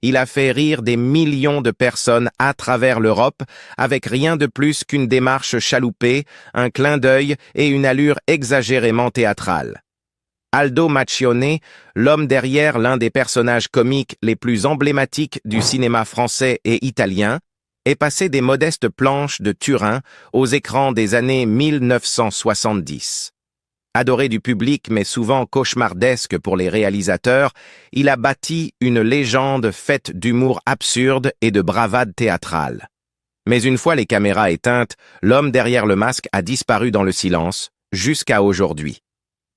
Il a fait rire des millions de personnes à travers l'Europe avec rien de plus qu'une démarche chaloupée, un clin d'œil et une allure exagérément théâtrale. Aldo Macchione, l'homme derrière l'un des personnages comiques les plus emblématiques du cinéma français et italien, est passé des modestes planches de Turin aux écrans des années 1970. Adoré du public mais souvent cauchemardesque pour les réalisateurs, il a bâti une légende faite d'humour absurde et de bravade théâtrale. Mais une fois les caméras éteintes, l'homme derrière le masque a disparu dans le silence, jusqu'à aujourd'hui.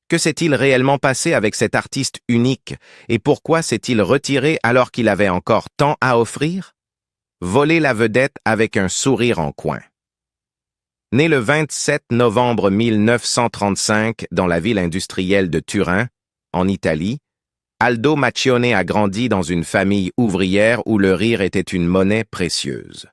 Que s'est-il réellement passé avec cet artiste unique et pourquoi s'est-il retiré alors qu'il avait encore tant à offrir? Voler la vedette avec un sourire en coin. Né le 27 novembre 1935 dans la ville industrielle de Turin, en Italie, Aldo Macchione a grandi dans une famille ouvrière où le rire était une monnaie précieuse.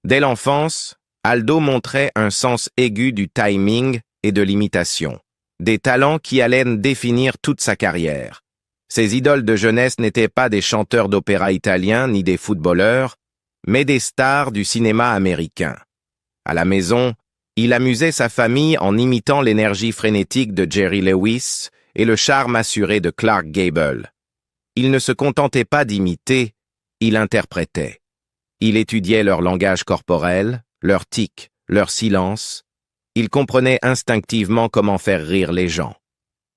Dès l'enfance, Aldo montrait un sens aigu du timing et de l'imitation, des talents qui allaient définir toute sa carrière. Ses idoles de jeunesse n'étaient pas des chanteurs d'opéra italiens ni des footballeurs, mais des stars du cinéma américain. À la maison, il amusait sa famille en imitant l'énergie frénétique de Jerry Lewis et le charme assuré de Clark Gable. Il ne se contentait pas d'imiter, il interprétait. Il étudiait leur langage corporel, leurs tics, leur silence. Il comprenait instinctivement comment faire rire les gens.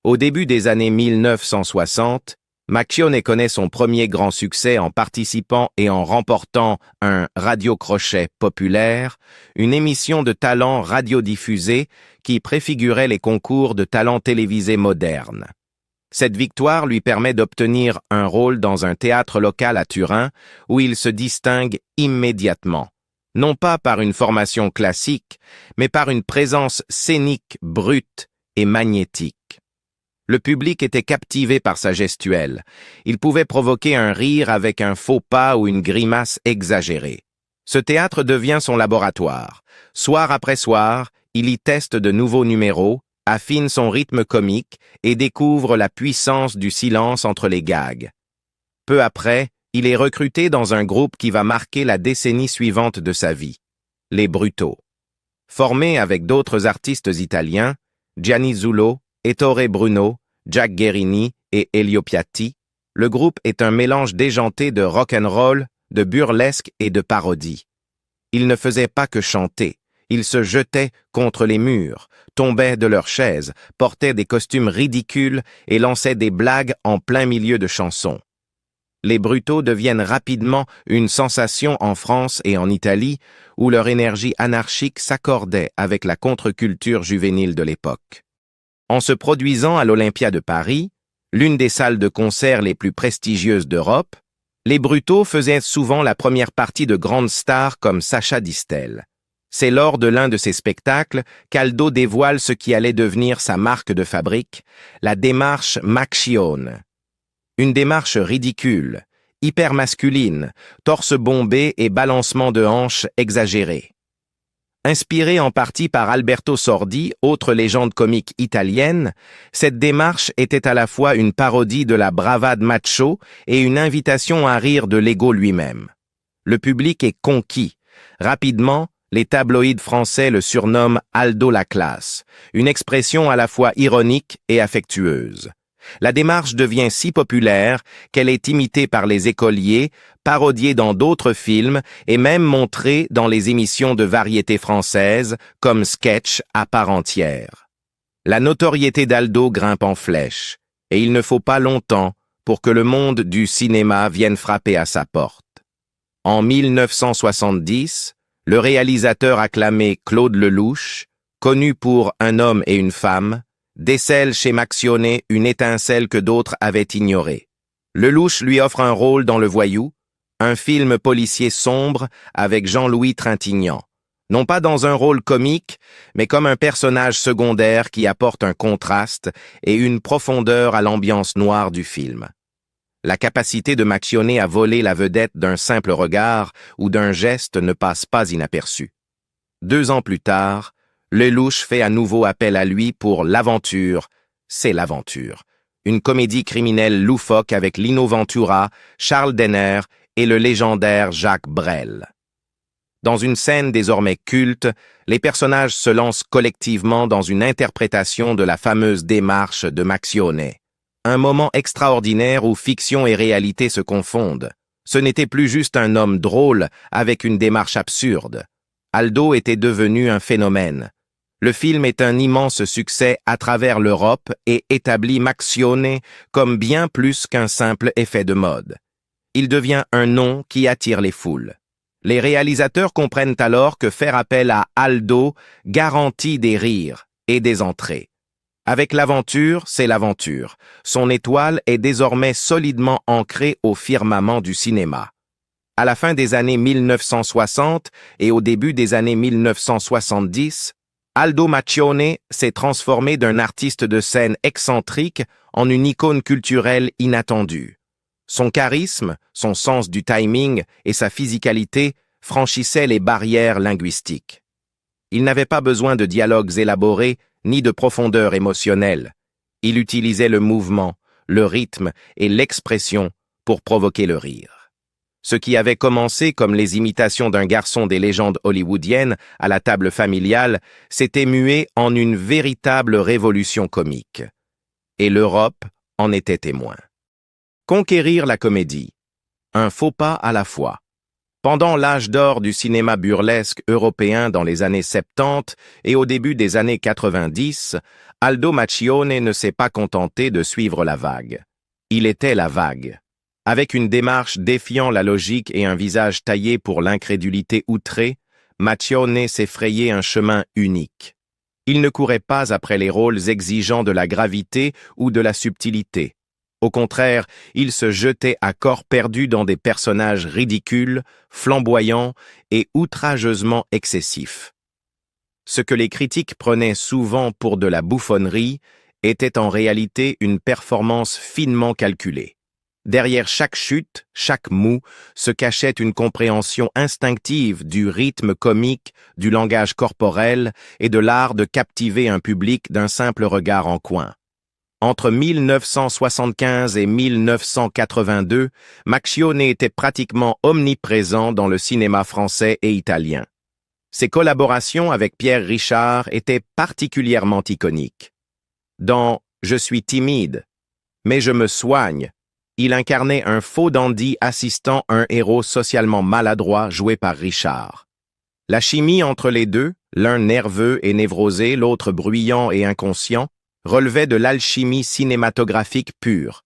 Au début des années 1960, Macchione connaît son premier grand succès en participant et en remportant un radio-crochet populaire, une émission de talent radiodiffusée qui préfigurait les concours de talent télévisés modernes. Cette victoire lui permet d'obtenir un rôle dans un théâtre local à Turin où il se distingue immédiatement, non pas par une formation classique, mais par une présence scénique brute et magnétique. Le public était captivé par sa gestuelle. Il pouvait provoquer un rire avec un faux pas ou une grimace exagérée. Ce théâtre devient son laboratoire. Soir après soir, il y teste de nouveaux numéros, affine son rythme comique et découvre la puissance du silence entre les gags. Peu après, il est recruté dans un groupe qui va marquer la décennie suivante de sa vie, les Brutaux. Formé avec d'autres artistes italiens, Gianni Zullo, Ettore Bruno, Jack Guerini et Elio Piatti, le groupe est un mélange déjanté de rock'n'roll, de burlesque et de parodie. Ils ne faisaient pas que chanter, ils se jetaient contre les murs, tombaient de leurs chaises, portaient des costumes ridicules et lançaient des blagues en plein milieu de chansons. Les Brutaux deviennent rapidement une sensation en France et en Italie, où leur énergie anarchique s'accordait avec la contre-culture juvénile de l'époque. En se produisant à l'Olympia de Paris, l'une des salles de concert les plus prestigieuses d'Europe, les Brutaux faisaient souvent la première partie de grandes stars comme Sacha Distel. C'est lors de l'un de ces spectacles qu'Aldo dévoile ce qui allait devenir sa marque de fabrique, la démarche Macchione. Une démarche ridicule, hyper masculine, torse bombé et balancement de hanches exagérés. Inspiré en partie par Alberto Sordi, autre légende comique italienne, cette démarche était à la fois une parodie de la bravade macho et une invitation à rire de l'ego lui-même. Le public est conquis. Rapidement, les tabloïds français le surnomment Aldo la classe, une expression à la fois ironique et affectueuse. La démarche devient si populaire qu'elle est imitée par les écoliers, parodiée dans d'autres films et même montrée dans les émissions de variété françaises comme sketch à part entière. La notoriété d'Aldo grimpe en flèche et il ne faut pas longtemps pour que le monde du cinéma vienne frapper à sa porte. En 1970, le réalisateur acclamé Claude Lelouch, connu pour Un homme et une femme, décèle chez Macchione une étincelle que d'autres avaient ignorée. Lelouch lui offre un rôle dans Le Voyou, un film policier sombre avec Jean-Louis Trintignant. Non pas dans un rôle comique, mais comme un personnage secondaire qui apporte un contraste et une profondeur à l'ambiance noire du film. La capacité de Macchione à voler la vedette d'un simple regard ou d'un geste ne passe pas inaperçue. 2 ans plus tard, Lelouch fait à nouveau appel à lui pour L'Aventure, c'est l'aventure. Une comédie criminelle loufoque avec Lino Ventura, Charles Denner et le légendaire Jacques Brel. Dans une scène désormais culte, les personnages se lancent collectivement dans une interprétation de la fameuse démarche de Maxione. Un moment extraordinaire où fiction et réalité se confondent. Ce n'était plus juste un homme drôle avec une démarche absurde. Aldo était devenu un phénomène. Le film est un immense succès à travers l'Europe et établit Maxione comme bien plus qu'un simple effet de mode. Il devient un nom qui attire les foules. Les réalisateurs comprennent alors que faire appel à Aldo garantit des rires et des entrées. Avec l'aventure, c'est l'aventure. Son étoile est désormais solidement ancrée au firmament du cinéma. À la fin des années 1960 et au début des années 1970, Aldo Maxione s'est transformé d'un artiste de scène excentrique en une icône culturelle inattendue. Son charisme, son sens du timing et sa physicalité franchissaient les barrières linguistiques. Il n'avait pas besoin de dialogues élaborés ni de profondeur émotionnelle. Il utilisait le mouvement, le rythme et l'expression pour provoquer le rire. Ce qui avait commencé comme les imitations d'un garçon des légendes hollywoodiennes à la table familiale s'était mué en une véritable révolution comique. Et l'Europe en était témoin. Conquérir la comédie. Un faux pas à la fois. Pendant l'âge d'or du cinéma burlesque européen dans les années 70 et au début des années 90, Aldo Maxione ne s'est pas contenté de suivre la vague. Il était la vague. Avec une démarche défiant la logique et un visage taillé pour l'incrédulité outrée, Maxione s'est frayé un chemin unique. Il ne courait pas après les rôles exigeants de la gravité ou de la subtilité. Au contraire, il se jetait à corps perdu dans des personnages ridicules, flamboyants et outrageusement excessifs. Ce que les critiques prenaient souvent pour de la bouffonnerie était en réalité une performance finement calculée. Derrière chaque chute, chaque mou, se cachait une compréhension instinctive du rythme comique, du langage corporel et de l'art de captiver un public d'un simple regard en coin. Entre 1975 et 1982, Maxione était pratiquement omniprésent dans le cinéma français et italien. Ses collaborations avec Pierre Richard étaient particulièrement iconiques. Dans « Je suis timide, mais je me soigne », il incarnait un faux dandy assistant un héros socialement maladroit joué par Richard. La chimie entre les deux, l'un nerveux et névrosé, l'autre bruyant et inconscient, relevait de l'alchimie cinématographique pure.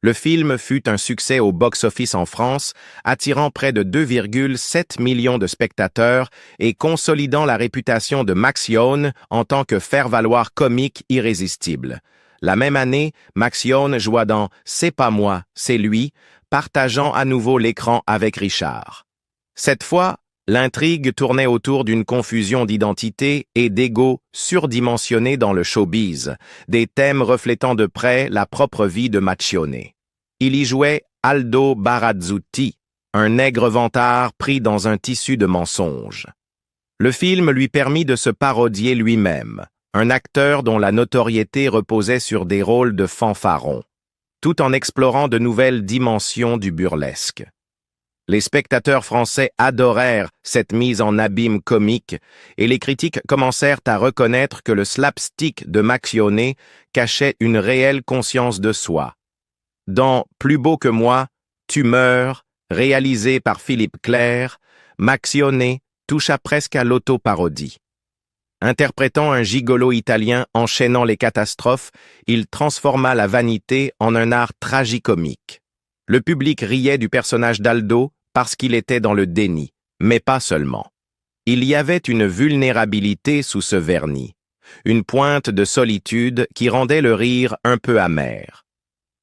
Le film fut un succès au box-office en France, attirant près de 2,7 millions de spectateurs et consolidant la réputation de Maxione en tant que faire-valoir comique irrésistible. La même année, Maxione joua dans « C'est pas moi, c'est lui », partageant à nouveau l'écran avec Richard. Cette fois, l'intrigue tournait autour d'une confusion d'identité et d'ego surdimensionnés dans le showbiz, des thèmes reflétant de près la propre vie de Maxione. Il y jouait Aldo Barazzutti, un nègre vantard pris dans un tissu de mensonges. Le film lui permit de se parodier lui-même, un acteur dont la notoriété reposait sur des rôles de fanfaron, tout en explorant de nouvelles dimensions du burlesque. Les spectateurs français adorèrent cette mise en abîme comique et les critiques commencèrent à reconnaître que le slapstick de Maxione cachait une réelle conscience de soi. Dans « Plus beau que moi, tu meurs », réalisé par Philippe Clair, Maxione toucha presque à l'auto-parodie. Interprétant un gigolo italien enchaînant les catastrophes, il transforma la vanité en un art tragicomique. Le public riait du personnage d'Aldo parce qu'il était dans le déni, mais pas seulement. Il y avait une vulnérabilité sous ce vernis, une pointe de solitude qui rendait le rire un peu amer.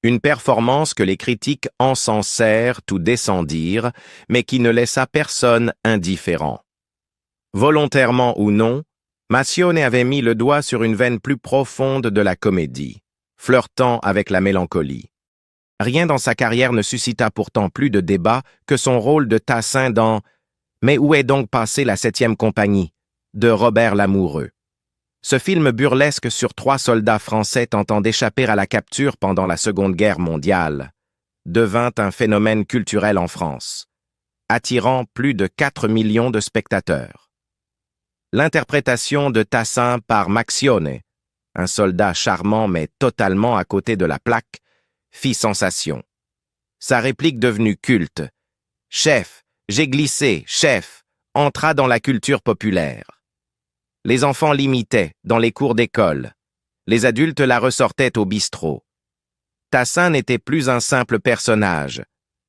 Une performance que les critiques encensèrent ou descendirent, mais qui ne laissa personne indifférent. Volontairement ou non, Maxione avait mis le doigt sur une veine plus profonde de la comédie, flirtant avec la mélancolie. Rien dans sa carrière ne suscita pourtant plus de débat que son rôle de Tassin dans « Mais où est donc passée la 7e compagnie ?» de Robert Lamoureux. Ce film burlesque sur 3 soldats français tentant d'échapper à la capture pendant la Seconde Guerre mondiale. devint un phénomène culturel en France, attirant plus de 4 millions de spectateurs. L'interprétation de Tassin par Maxione, un soldat charmant mais totalement à côté de la plaque, fit sensation. Sa réplique devenue culte, « Chef, j'ai glissé, chef », entra dans la culture populaire. Les enfants l'imitaient dans les cours d'école. Les adultes la ressortaient au bistrot. Tassin n'était plus un simple personnage.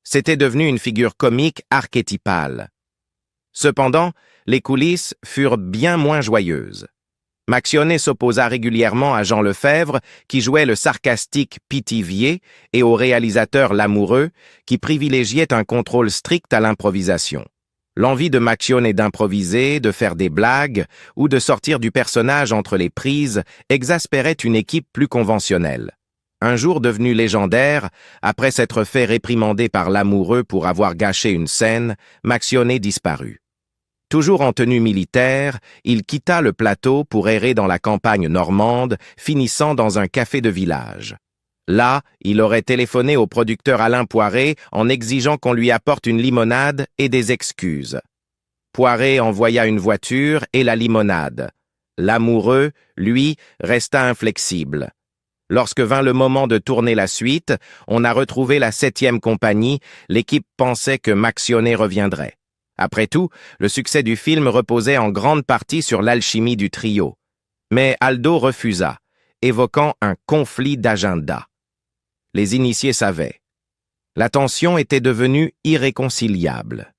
C'était devenu une figure comique archétypale. Cependant, les coulisses furent bien moins joyeuses. Maxione s'opposa régulièrement à Jean Lefebvre, qui jouait le sarcastique Pithiviers, et au réalisateur Lamoureux, qui privilégiait un contrôle strict à l'improvisation. L'envie de Maxione d'improviser, de faire des blagues ou de sortir du personnage entre les prises exaspérait une équipe plus conventionnelle. Un jour devenu légendaire, après s'être fait réprimander par Lamoureux pour avoir gâché une scène, Maxione disparut. Toujours en tenue militaire, il quitta le plateau pour errer dans la campagne normande, finissant dans un café de village. Là, il aurait téléphoné au producteur Alain Poiré en exigeant qu'on lui apporte une limonade et des excuses. Poiré envoya une voiture et la limonade. Lamoureux, lui, resta inflexible. Lorsque vint le moment de tourner la suite, on a retrouvé la 7e compagnie, l'équipe pensait que Maxione reviendrait. Après tout, le succès du film reposait en grande partie sur l'alchimie du trio. Mais Aldo refusa, évoquant un conflit d'agenda. Les initiés savaient. La tension était devenue irréconciliable.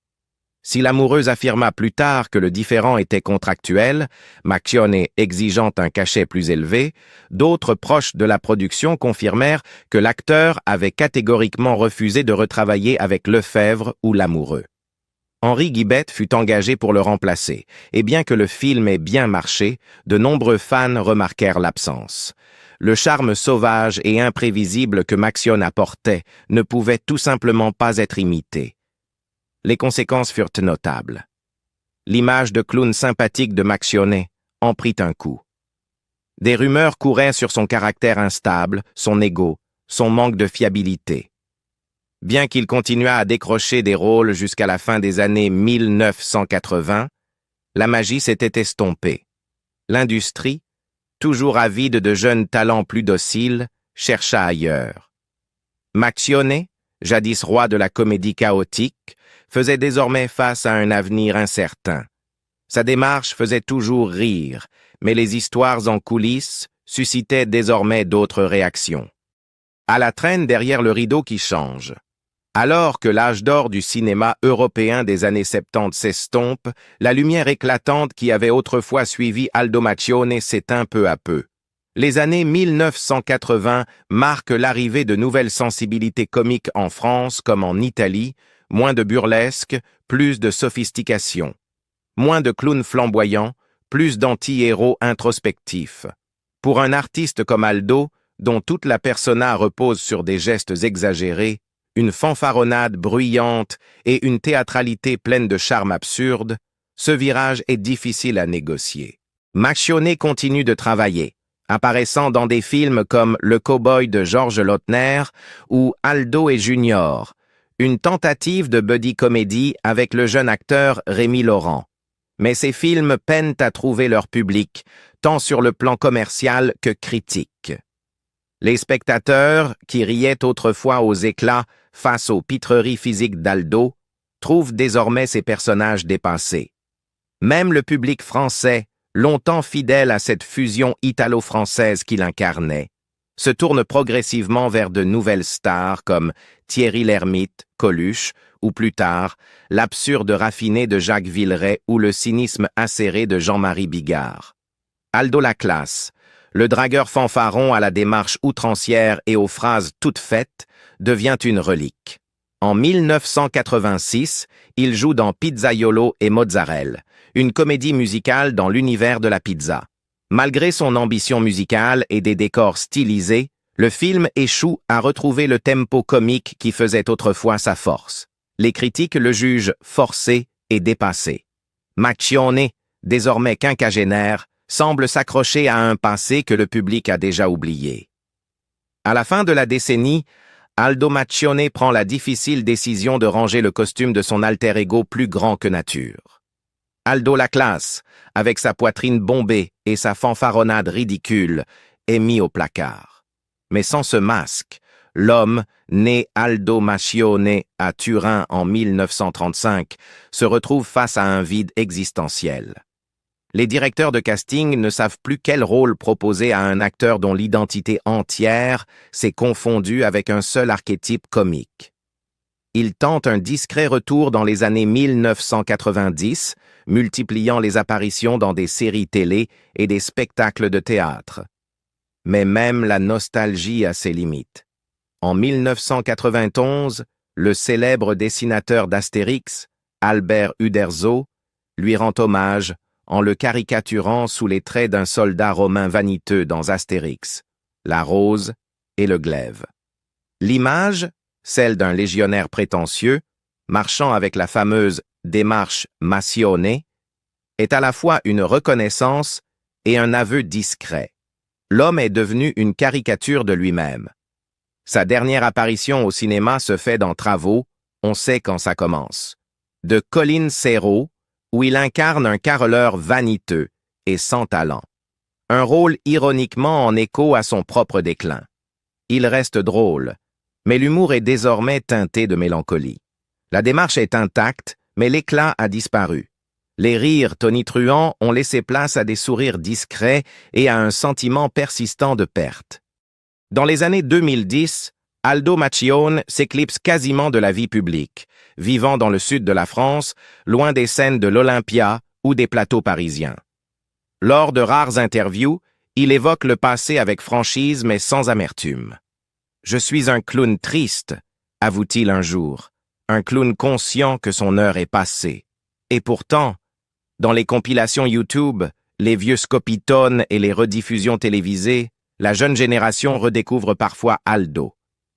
Si l'amoureuse affirma plus tard que le différend était contractuel, Maxione exigeant un cachet plus élevé, d'autres proches de la production confirmèrent que l'acteur avait catégoriquement refusé de retravailler avec Lefebvre ou Lamoureux. Henri Guibette fut engagé pour le remplacer, et bien que le film ait bien marché, de nombreux fans remarquèrent l'absence. Le charme sauvage et imprévisible que Maxione apportait ne pouvait tout simplement pas être imité. Les conséquences furent notables. L'image de clown sympathique de Maxione en prit un coup. Des rumeurs couraient sur son caractère instable, son ego, son manque de fiabilité. Bien qu'il continuât à décrocher des rôles jusqu'à la fin des années 1980, la magie s'était estompée. L'industrie, toujours avide de jeunes talents plus dociles, chercha ailleurs. Maxione, jadis roi de la comédie chaotique, faisait désormais face à un avenir incertain. Sa démarche faisait toujours rire, mais les histoires en coulisses suscitaient désormais d'autres réactions. À la traîne derrière le rideau qui change. Alors que l'âge d'or du cinéma européen des années 70 s'estompe, la lumière éclatante qui avait autrefois suivi Aldo Maxione s'éteint peu à peu. Les années 1980 marquent l'arrivée de nouvelles sensibilités comiques en France comme en Italie, moins de burlesque, plus de sophistication. Moins de clowns flamboyants, plus d'anti-héros introspectifs. Pour un artiste comme Aldo, dont toute la persona repose sur des gestes exagérés, une fanfaronnade bruyante et une théâtralité pleine de charme absurde, ce virage est difficile à négocier. Maxione continue de travailler, apparaissant dans des films comme Le Cow-Boy de Georges Lautner ou Aldo et Junior, une tentative de buddy comédie avec le jeune acteur Rémi Laurent. Mais ces films peinent à trouver leur public, tant sur le plan commercial que critique. Les spectateurs, qui riaient autrefois aux éclats face aux pitreries physiques d'Aldo, trouvent désormais ces personnages dépassés. Même le public français, longtemps fidèle à cette fusion italo-française qu'il incarnait, se tourne progressivement vers de nouvelles stars comme Thierry Lhermitte, Coluche, ou plus tard, l'absurde raffiné de Jacques Villeray ou le cynisme acéré de Jean-Marie Bigard. Aldo la classe, le dragueur fanfaron à la démarche outrancière et aux phrases toutes faites, devient une relique. En 1986, il joue dans Pizzaiolo et Mozzarella, une comédie musicale dans l'univers de la pizza. Malgré son ambition musicale et des décors stylisés, le film échoue à retrouver le tempo comique qui faisait autrefois sa force. Les critiques le jugent forcé et dépassé. Maxione, désormais quinquagénaire, semble s'accrocher à un passé que le public a déjà oublié. À la fin de la décennie, Aldo Maccione prend la difficile décision de ranger le costume de son alter ego plus grand que nature. Aldo la classe, avec sa poitrine bombée et sa fanfaronnade ridicule, est mis au placard. Mais sans ce masque, l'homme, né Aldo Maccione à Turin en 1935, se retrouve face à un vide existentiel. Les directeurs de casting ne savent plus quel rôle proposer à un acteur dont l'identité entière s'est confondue avec un seul archétype comique. Ils tentent un discret retour dans les années 1990, multipliant les apparitions dans des séries télé et des spectacles de théâtre. Mais même la nostalgie a ses limites. En 1991, le célèbre dessinateur d'Astérix, Albert Uderzo, lui rend hommage en le caricaturant sous les traits d'un soldat romain vaniteux dans Astérix, la rose et le glaive. L'image, celle d'un légionnaire prétentieux, marchant avec la fameuse démarche Maccione, est à la fois une reconnaissance et un aveu discret. L'homme est devenu une caricature de lui-même. Sa dernière apparition au cinéma se fait dans Travaux, on sait quand ça commence, de Colin Serrault, où il incarne un caroleur vaniteux et sans talent. Un rôle ironiquement en écho à son propre déclin. Il reste drôle, mais l'humour est désormais teinté de mélancolie. La démarche est intacte, mais l'éclat a disparu. Les rires tonitruants ont laissé place à des sourires discrets et à un sentiment persistant de perte. Dans les années 2010, Aldo Maccione s'éclipse quasiment de la vie publique, vivant dans le sud de la France, loin des scènes de l'Olympia ou des plateaux parisiens. Lors de rares interviews, il évoque le passé avec franchise mais sans amertume. « Je suis un clown triste », avoue-t-il un jour, un clown conscient que son heure est passée. Et pourtant, dans les compilations YouTube, les vieux scopitones et les rediffusions télévisées, la jeune génération redécouvre parfois Aldo.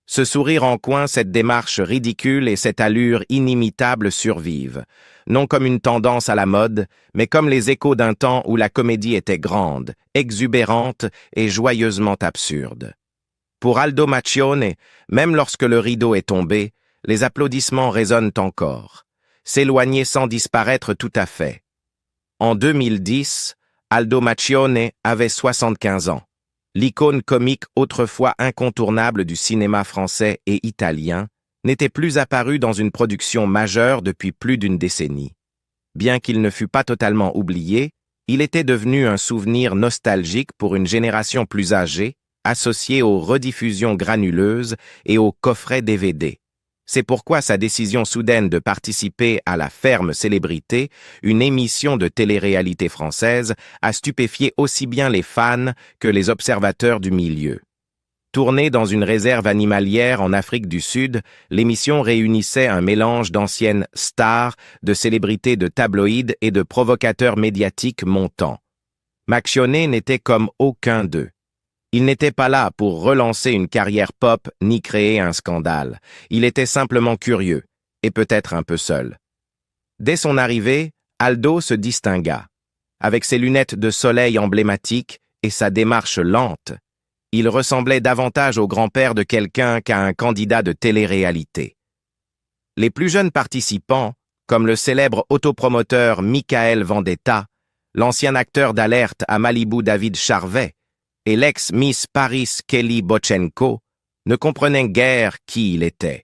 Ce sourire en coin, cette démarche ridicule et cette allure inimitable survivent, non comme une tendance à la mode, mais comme les échos d'un temps où la comédie était grande, exubérante et joyeusement absurde. Pour Aldo Maccione, même lorsque le rideau est tombé, les applaudissements résonnent encore, s'éloigner sans disparaître tout à fait. En 2010, Aldo Maccione avait 75 ans. L'icône comique autrefois incontournable du cinéma français et italien n'était plus apparu dans une production majeure depuis plus d'une décennie. Bien qu'il ne fût pas totalement oublié, il était devenu un souvenir nostalgique pour une génération plus âgée, associée aux rediffusions granuleuses et aux coffrets DVD. C'est pourquoi sa décision soudaine de participer à La Ferme Célébrité, une émission de télé-réalité française, a stupéfié aussi bien les fans que les observateurs du milieu. Tournée dans une réserve animalière en Afrique du Sud, l'émission réunissait un mélange d'anciennes stars, de célébrités de tabloïds et de provocateurs médiatiques montants. Maccione n'était comme aucun d'eux. Il n'était pas là pour relancer une carrière pop ni créer un scandale. Il était simplement curieux, et peut-être un peu seul. Dès son arrivée, Aldo se distingua. Avec ses lunettes de soleil emblématiques et sa démarche lente, il ressemblait davantage au grand-père de quelqu'un qu'à un candidat de télé-réalité. Les plus jeunes participants, comme le célèbre autopromoteur Michael Vendetta, l'ancien acteur d'Alerte à Malibu David Charvet, et l'ex-Miss Paris Kelly Bochenko ne comprenaient guère qui il était.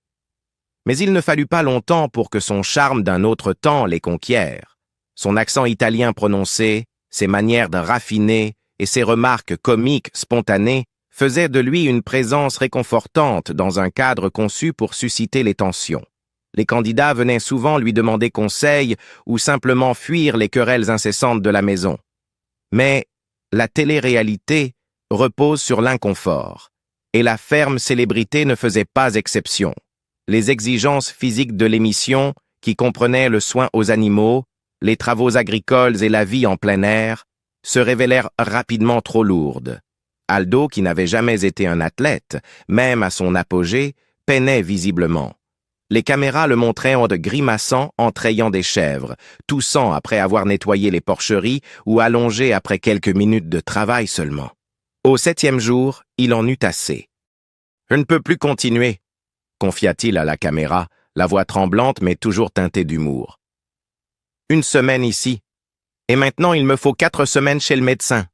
Mais il ne fallut pas longtemps pour que son charme d'un autre temps les conquiert. Son accent italien prononcé, ses manières de raffiner et ses remarques comiques spontanées faisaient de lui une présence réconfortante dans un cadre conçu pour susciter les tensions. Les candidats venaient souvent lui demander conseil ou simplement fuir les querelles incessantes de la maison. Mais la télé-réalité repose sur l'inconfort, et La Ferme Célébrité ne faisait pas exception. Les exigences physiques de l'émission, qui comprenaient le soin aux animaux, les travaux agricoles et la vie en plein air, se révélèrent rapidement trop lourdes. Aldo, qui n'avait jamais été un athlète, même à son apogée, peinait visiblement. Les caméras le montraient en grimaçant en trayant des chèvres, toussant après avoir nettoyé les porcheries ou allongé après quelques minutes de travail seulement. Au 7e jour, il en eut assez. « Je ne peux plus continuer. confia-t-il à la caméra, la voix tremblante mais toujours teintée d'humour. Une semaine ici. Et maintenant il me faut 4 semaines chez le médecin.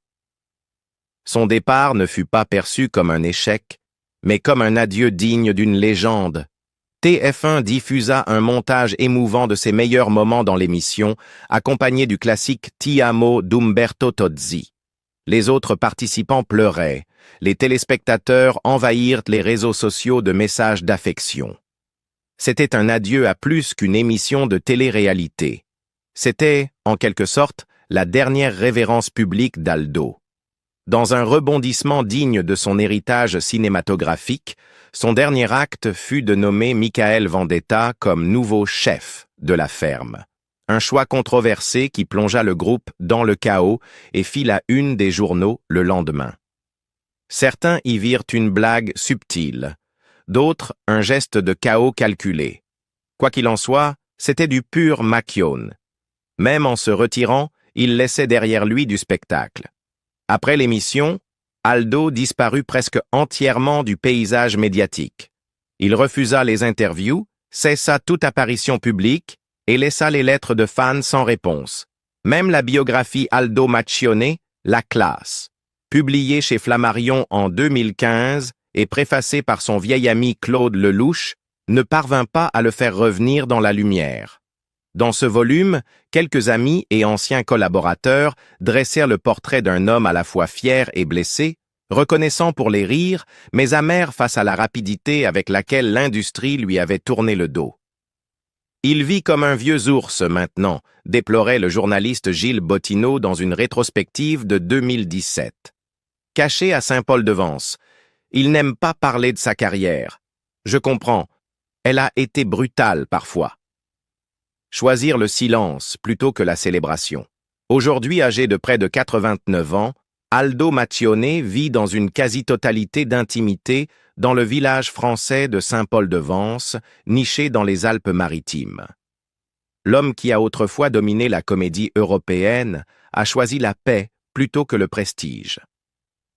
Son départ ne fut pas perçu comme un échec, mais comme un adieu digne d'une légende. TF1 diffusa un montage émouvant de ses meilleurs moments dans l'émission, accompagné du classique Ti amo d'Umberto Tozzi. Les autres participants pleuraient. Les téléspectateurs envahirent les réseaux sociaux de messages d'affection. C'était un adieu à plus qu'une émission de télé-réalité. C'était, en quelque sorte, la dernière révérence publique d'Aldo. Dans un rebondissement digne de son héritage cinématographique, son dernier acte fut de nommer Michael Vendetta comme nouveau chef de la ferme. Un choix controversé qui plongea le groupe dans le chaos et fit la une des journaux le lendemain. Certains y virent une blague subtile, d'autres un geste de chaos calculé. Quoi qu'il en soit, c'était du pur Macchione. Même en se retirant, il laissait derrière lui du spectacle. Après l'émission, Aldo disparut presque entièrement du paysage médiatique. Il refusa les interviews, cessa toute apparition publique et laissa les lettres de fans sans réponse. Même la biographie Aldo Macchione, La classe, publiée chez Flammarion en 2015 et préfacée par son vieil ami Claude Lelouch, ne parvint pas à le faire revenir dans la lumière. Dans ce volume, quelques amis et anciens collaborateurs dressèrent le portrait d'un homme à la fois fier et blessé, reconnaissant pour les rires, mais amer face à la rapidité avec laquelle l'industrie lui avait tourné le dos. Il vit comme un vieux ours maintenant, déplorait le journaliste Gilles Bottineau dans une rétrospective de 2017. Caché à Saint-Paul-de-Vence, il n'aime pas parler de sa carrière. Je comprends, elle a été brutale parfois. Choisir le silence plutôt que la célébration. Aujourd'hui âgé de près de 89 ans, Aldo Macchione vit dans une quasi-totalité d'intimité dans le village français de Saint-Paul-de-Vence, niché dans les Alpes-Maritimes. L'homme qui a autrefois dominé la comédie européenne a choisi la paix plutôt que le prestige.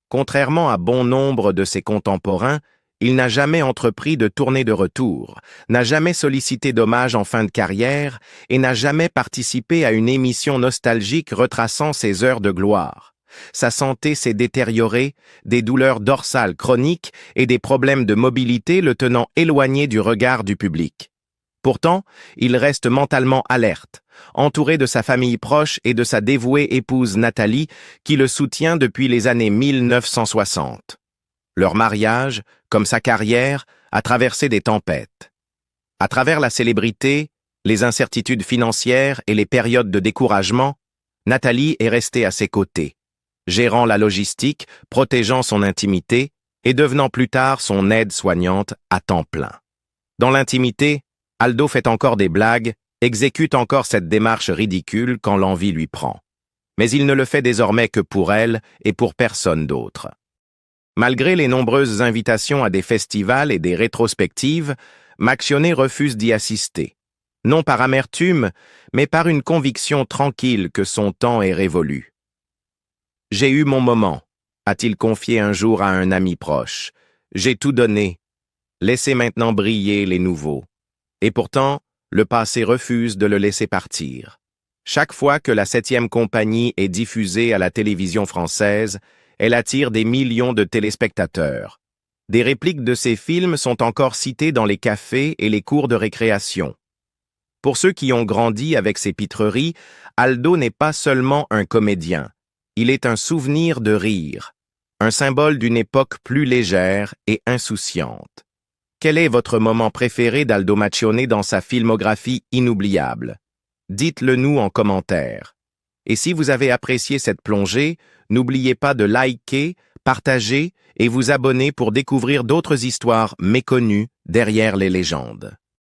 Contrairement à bon nombre de ses contemporains, il n'a jamais entrepris de tournée de retour, n'a jamais sollicité d'hommage en fin de carrière et n'a jamais participé à une émission nostalgique retraçant ses heures de gloire. Sa santé s'est détériorée, des douleurs dorsales chroniques et des problèmes de mobilité le tenant éloigné du regard du public. Pourtant, il reste mentalement alerte, entouré de sa famille proche et de sa dévouée épouse Nathalie, qui le soutient depuis les années 1960. Leur mariage, comme sa carrière, a traversé des tempêtes. À travers la célébrité, les incertitudes financières et les périodes de découragement, Nathalie est restée à ses côtés, gérant la logistique, protégeant son intimité et devenant plus tard son aide-soignante à temps plein. Dans l'intimité, Aldo fait encore des blagues, exécute encore cette démarche ridicule quand l'envie lui prend. Mais il ne le fait désormais que pour elle et pour personne d'autre. Malgré les nombreuses invitations à des festivals et des rétrospectives, Macchione refuse d'y assister. Non par amertume, mais par une conviction tranquille que son temps est révolu. « J'ai eu mon moment », a-t-il confié un jour à un ami proche. « J'ai tout donné. Laissez maintenant briller les nouveaux. » Et pourtant, le passé refuse de le laisser partir. Chaque fois que la 7e compagnie est diffusée à la télévision française, elle attire des millions de téléspectateurs. Des répliques de ses films sont encore citées dans les cafés et les cours de récréation. Pour ceux qui ont grandi avec ses pitreries, Aldo n'est pas seulement un comédien. Il est un souvenir de rire, un symbole d'une époque plus légère et insouciante. Quel est votre moment préféré d'Aldo Macchione dans sa filmographie inoubliable? Dites-le nous en commentaire. Et si vous avez apprécié cette plongée, n'oubliez pas de liker, partager et vous abonner pour découvrir d'autres histoires méconnues derrière les légendes.